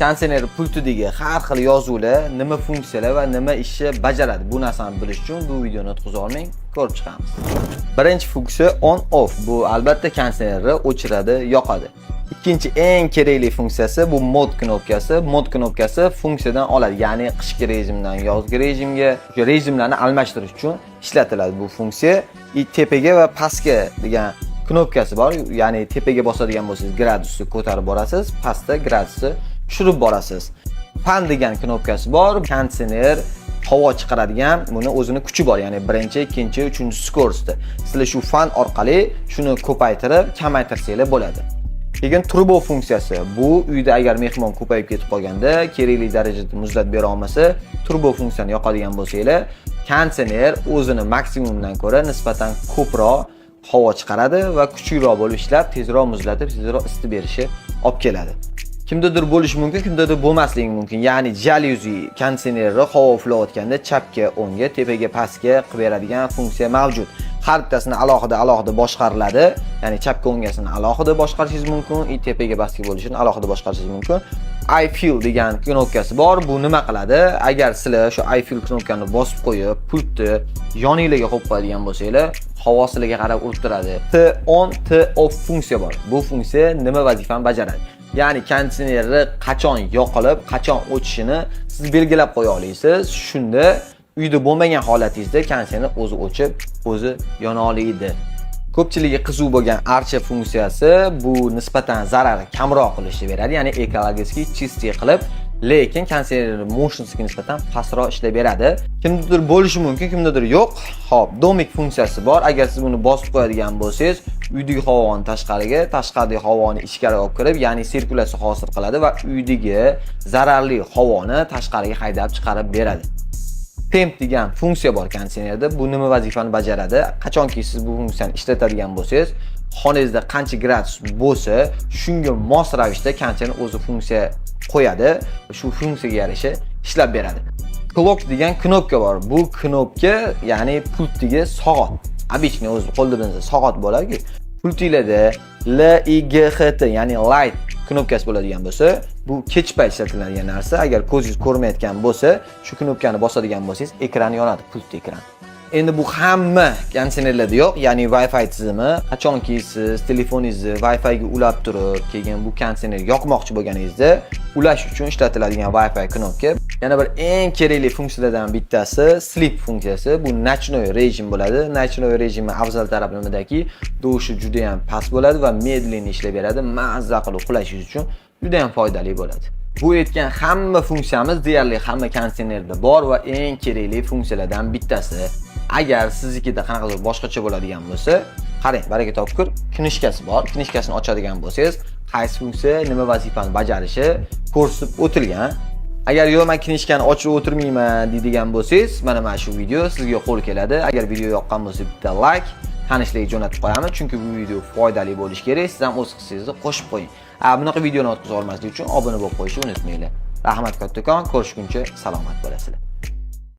konditsioner pultidagi har xil yozuvlar nima funksiyalar va nima ishni bajaradi. Bu narsani bilish uchun bu videoni o'tkazib olmang, ko'rib chiqamiz. Birinchi funksiya on off. Bu albatta konditsionerni o'chiradi, yoqadi. Ikkinchi eng kerakli funksiyasi bu mod knopkasi. Mod knopkasi funksiyadan oladi, ya'ni qishki rejimdan yozgi rejimga rejimlarni almashtirish uchun ishlatiladi bu funksiya. Tepaga va pastga degan knopkasi bor, ya'ni tepaga bosadigan bo'lsangiz gradusni ko'tarib borasiz, pastda gradusni tushirib borasiz. Fan degan knopkasi bor, konditsioner havo chiqaradigan, buni o'zini kuchi bor, ya'ni birinchi, ikkinchi, uchinchi skorsda. Sizlar shu fan orqali shuni ko'paytirib, kamaytirsanglar bo'ladi. Keyin turbo funksiyasi. Bu uyda agar mehmon ko'payib ketib qolganda, kerakli darajada muzlat bera olmasa, turbo funksiyani yoqadigan bo'lsanglar, konditsioner o'zini maksimumdan ko'ra nisbatan ko'proq havo chiqaradi va kuchliroq bo'lib ishlab, tezroq muzlatib, tezroq isitib berishi olib keladi. Kimdadir bo'lishi mumkin, kimdadir bo'lmasligi mumkin. Ya'ni jalyuzi konditsionerni havo uflayotganda chapga, o'ngga, tepaga, pastga qilib beradigan funksiya mavjud. Har bittasini alohida boshqariladi. Ya'ni chapga, o'nggasini alohida boshqarishingiz mumkin, tepaga, pastga bo'lishini alohida boshqarishingiz mumkin. I feel degan knopkasi bor. Bu nima qiladi? Agar sizlar shu I feel knopkani bosib qo'yib, pultni yoningizga qo'yib qo'yadigan bo'lsanglar, havo sizlarga qarab urib turadi. T on, T off funksiya bor. Bu funksiya nima vazifani bajaradi? Ya'ni konditsionerni qachon yoqilib, qachon o'chishini siz belgilab qo'ya olasiz. Shunda uyda bo'lmagan holatingizda konditsioner o'zi o'chib, o'zi yona oladi. Ko'pchiligi qiziq bo'lgan archa funksiyasi bu nisbatan zarari kamroq qilishni beradi, ya'ni ekologik chisti qilib, lekin konditsioner motionsga nisbatan pastroq ishlab beradi. Kimdadir bo'lishi mumkin, kimdadir yo'q. Xo'p, domik funksiyasi bor. Agar siz buni bosib qo'yadigan bo'lsangiz, uydagi havoni tashqaridagi havoni ichkariga olib kirib, ya'ni sirkulyatsiya hosil qiladi va uydagi zararli havoni tashqariga haydab chiqarib beradi. Temp degan funksiya bor konditsionerda. Bu nima vazifani bajaradi? Qachonki siz bu funksiyani ishlatadigan bo'lsangiz, xonangizda qancha gradus bo'lsa, shunga mos ravishda konditsioner o'zi funksiya qo'yadi, shu funksiyaga yarasha ishlab beradi. Clock degan knopka bor. Bu knopka, ya'ni pultdagi soat. Обычный o'zi qo'lda bilinsa soat bo'ladi. Pultingizda LIGHT, ya'ni light knopkasi bo'ladigan bo'lsa, bu kech payt ishlatiladigan narsa. Agar ko'zingiz ko'rmayotgan bo'lsa, shu knopkani bosadigan bo'lsangiz, ekran yonadi, pult ekran. Endi bu hamma konditsionerlarda yo'q, ya'ni Wi-Fi tizimi. Qachonki siz telefoningizni Wi-Fi ga ulab turib, keyin bu konditsioner yoqmoqchi bo'lganingizda, ulash uchun ishlatiladigan Wi-Fi knopka. Yana bir eng kerakli funksiyalardan bittasi sleep funksiyasi. Bu nocnoy rejim bo'ladi. Nocnoy rejimi afzal tarafi nimadaki, do'shi juda ham past bo'ladi va medlenni ishlab beradi. Mazza qilib uxlashingiz uchun juda ham foydali bo'ladi. Bu aytgan hamma funksiyamiz deyarli hamma konditsionerda bor va eng kerakli funksiyalardan bittasi. Agar siznikida qanaqadir boshqacha bo'ladigan bo'lsa, qarang, baraka topkur, knishkasi bor. Knishkasini ochadigan bo'lsangiz, qaysi funksiya nima vazifani bajarishi ko'rsatib o'tilgan. Agar yo'q, men knishkani ochib o'tirmayman deydigan bo'lsangiz, mana shu video sizga qo'l keladi. Agar video yoqqan bo'lsa, bitta like, tanishlarga jo'natib qo'yamiz, chunki bu video foydali bo'lishi kerak. Siz ham o'z hissangizni qo'shib qo'ying. Bunaqa videoni o'tkazib olmaslik uchun obuna bo'lib qo'yishni unutmanglar. Rahmat kattakon, ko'rishguncha salomat bo'lasizlar.